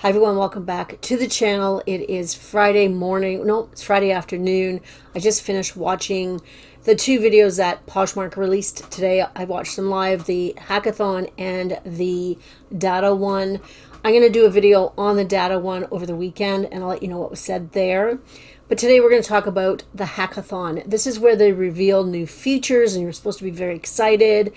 Hi everyone, welcome back to the channel. It is Friday morning, no, it's Friday afternoon. I just finished watching the two videos that Poshmark released today. I watched them live, the Hackathon and the data one. I'm going to do a video on the data one over the weekend and I'll let you know what was said there. But today we're going to talk about the Hackathon. This is where they reveal new features and you're supposed to be very excited.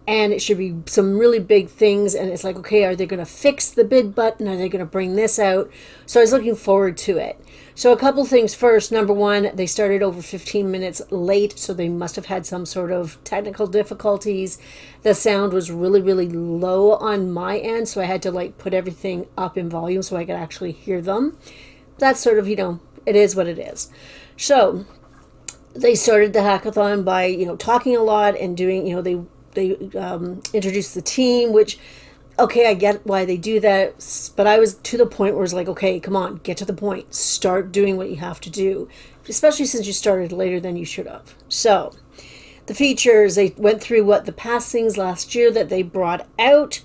And it should be some really big things. And it's like, okay, are they going to fix the bid button? Are they going to bring this out? So I was looking forward to it. So a couple things first. Number one, they started over 15 minutes late. So they must have had some sort of technical difficulties. The sound was really, really low on my end. So I had to like put everything up in volume so I could actually hear them. That's sort of, it is what it is. So they started the hackathon by, talking a lot and doing, they introduced the team, which, okay, I get why they do that. But I was to the point where it's like, okay, come on, get to the point. Start doing what you have to do, especially since you started later than you should have. So the features, they went through what the past things last year that they brought out.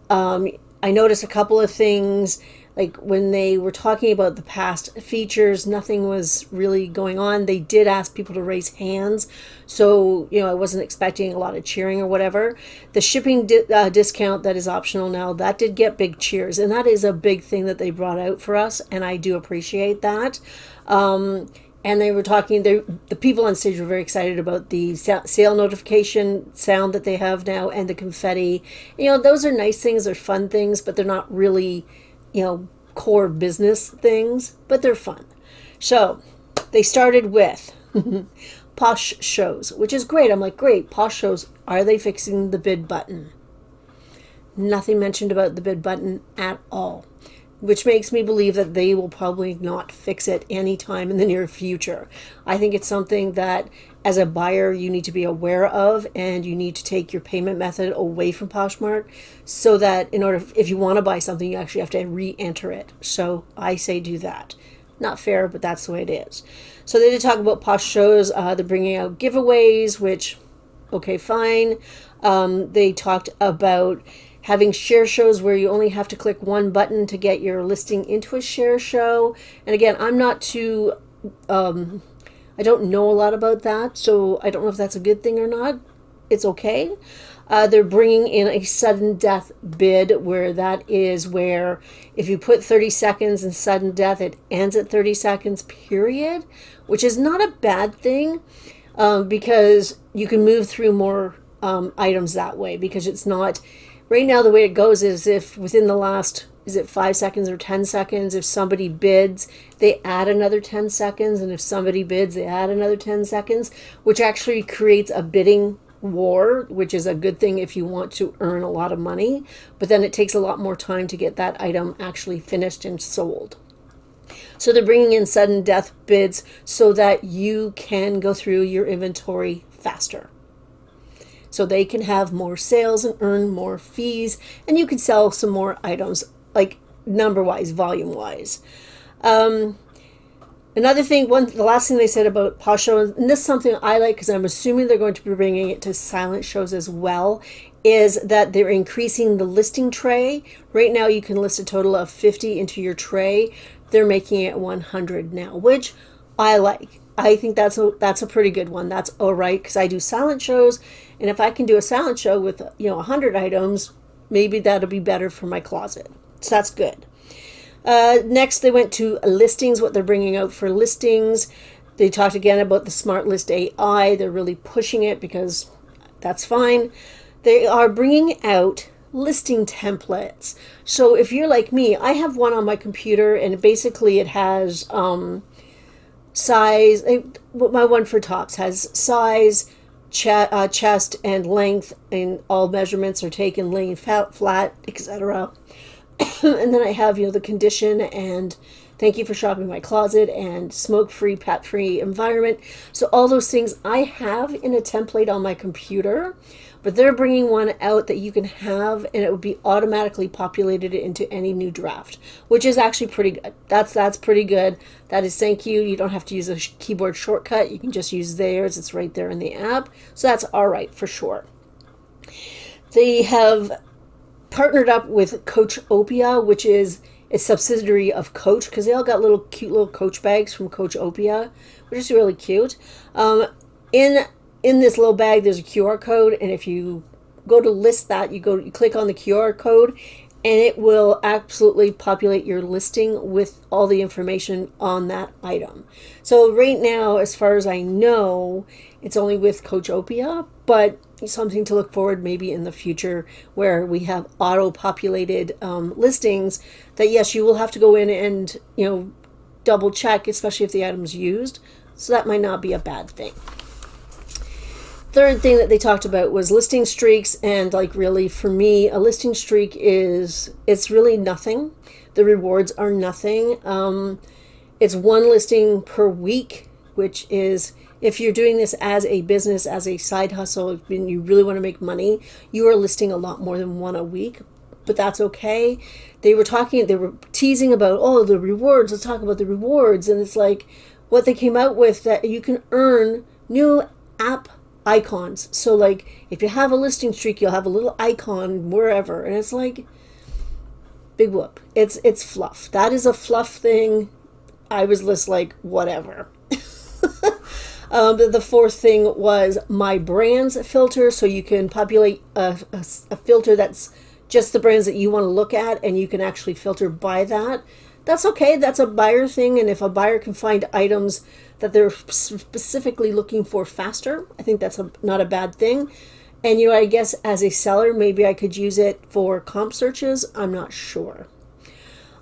I noticed a couple of things. Like when they were talking about the past features, nothing was really going on. They did ask people to raise hands. So, I wasn't expecting a lot of cheering or whatever. The shipping discount that is optional now, that did get big cheers. And that is a big thing that they brought out for us. And I do appreciate that. And they were talking, the people on stage were very excited about the sale notification sound that they have now and the confetti. Those are nice things. They're fun things, but they're not really core business things, but they're fun. So they started with POSH Shows, which is great. I'm like, great, POSH Shows. Are they fixing the bid button? Nothing mentioned about the bid button at all, which makes me believe that they will probably not fix it anytime in the near future. I think it's something that as a buyer, you need to be aware of, and you need to take your payment method away from Poshmark so that if you want to buy something, you actually have to re-enter it. So I say do that. Not fair, but that's the way it is. So they did talk about POSH Shows. They're bringing out giveaways, which, okay, fine. They talked about having share shows where you only have to click one button to get your listing into a share show. And again, I'm not too... I don't know a lot about that, so I don't know if that's a good thing or not. It's okay. They're bringing in a sudden death bid, where that is where if you put 30 seconds in sudden death, it ends at 30 seconds, period, which is not a bad thing because you can move through more items that way, because it's not... Right now, the way it goes is if within the last... Is it 5 seconds or 10 seconds? If somebody bids, they add another 10 seconds. And if somebody bids, they add another 10 seconds, which actually creates a bidding war, which is a good thing if you want to earn a lot of money. But then it takes a lot more time to get that item actually finished and sold. So they're bringing in sudden death bids so that you can go through your inventory faster. So they can have more sales and earn more fees, and you can sell some more items, like number-wise, volume-wise. Another thing, the last thing they said about POSH Shows, and this is something I like because I'm assuming they're going to be bringing it to silent shows as well, is that they're increasing the listing tray. Right now you can list a total of 50 into your tray. They're making it 100 now, which I like. I think that's a pretty good one. That's all right, because I do silent shows, and if I can do a silent show with 100 items, maybe that'll be better for my closet. So that's good. Next, they went to listings, what they're bringing out for listings. They talked again about the Smart List AI. They're really pushing it because that's fine. They are bringing out listing templates. So if you're like me, I have one on my computer, and basically it has size. My one for tops has size, chest, and length, and all measurements are taken, laying flat, etc. And then I have, the condition and thank you for shopping my closet and smoke-free, pet-free environment. So all those things I have in a template on my computer, but they're bringing one out that you can have, and it would be automatically populated into any new draft, which is actually pretty good. That's pretty good. That is thank you. You don't have to use a keyboard shortcut. You can just use theirs. It's right there in the app. So that's all right for sure. They have partnered up with Coach Opia, which is a subsidiary of Coach, because they all got cute little Coach bags from Coach Opia, which is really cute. In this little bag, there's a QR code, and if you go to list that, you click on the QR code, and it will absolutely populate your listing with all the information on that item. So right now, as far as I know, it's only with Coach Opia, but something to look forward maybe in the future where we have auto-populated listings that, yes, you will have to go in and, double check, especially if the item's used. So that might not be a bad thing. Third thing that they talked about was listing streaks, and really for me, a listing streak it's really nothing. The rewards are nothing. It's one listing per week, which is, if you're doing this as a business, as a side hustle, and you really want to make money, you are listing a lot more than one a week, but that's okay. They were teasing about, the rewards, let's talk about the rewards, and it's like what they came out with, that you can earn new app icons. So if you have a listing streak, you'll have a little icon wherever, and it's like, big whoop. It's fluff. That is a fluff thing. I was just like, whatever. The fourth thing was my brands filter, so you can populate a filter that's just the brands that you want to look at, and you can actually filter by that. That's okay. That's a buyer thing, and if a buyer can find items that they're specifically looking for faster, I think that's not a bad thing. And I guess as a seller, maybe I could use it for comp searches. I'm not sure.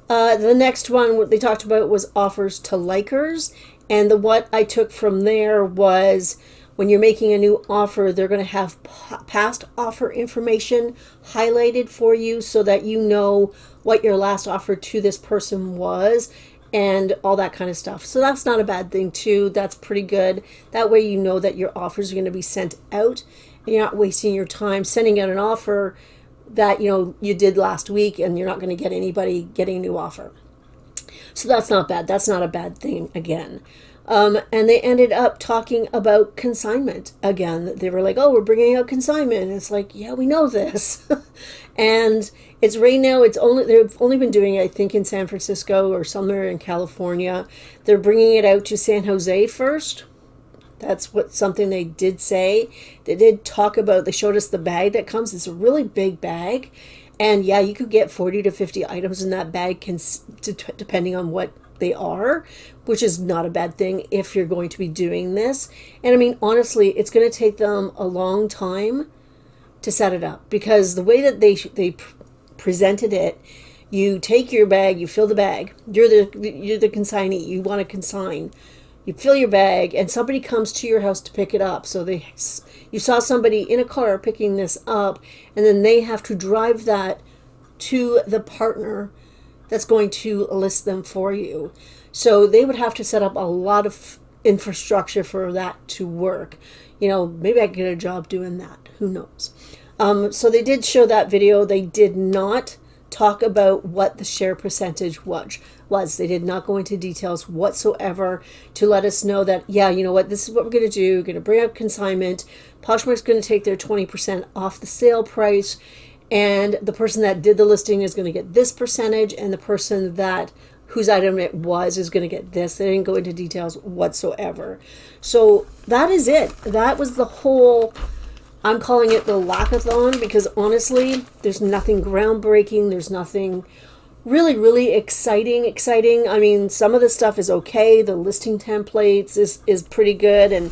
The next one, what they talked about was offers to likers, and what I took from there was, when you're making a new offer, they're going to have past offer information highlighted for you so that you know what your last offer to this person was and all that kind of stuff. So that's not a bad thing too. That's pretty good. That way you know that your offers are going to be sent out, and you're not wasting your time sending out an offer that you did last week, and you're not going to get anybody getting a new offer. So that's not bad. That's not a bad thing again. And they ended up talking about consignment again. They were like, we're bringing out consignment. And it's like, yeah, we know this. And it's right now, they've only been doing it, I think, in San Francisco or somewhere in California. They're bringing it out to San Jose first. That's something they did say. They did talk about, they showed us the bag that comes. It's a really big bag. And yeah, you could get 40 to 50 items in that bag, depending on what they are, which is not a bad thing if you're going to be doing this. And I mean, honestly, it's going to take them a long time to set it up, because the way that they presented it, you take your bag, you fill the bag, you're the consignee, you want to consign, you fill your bag, and somebody comes to your house to pick it up. So you saw somebody in a car picking this up, and then they have to drive that to the partner that's going to list them for you. So they would have to set up a lot of infrastructure for that to work. Maybe I could get a job doing that. Who knows? So they did show that video. They did not talk about what the share percentage was. They did not go into details whatsoever to let us know that, yeah, you know what, this is what we're going to do. We're going to bring up consignment. Poshmark's going to take their 20% off the sale price, and the person that did the listing is going to get this percentage, and the person whose item it was is going to get this. They didn't go into details whatsoever. So that is it. That was the whole, I'm calling it the Lackathon, because honestly, there's nothing groundbreaking. There's nothing really, really exciting. I mean, some of the stuff is okay. The listing templates is pretty good, and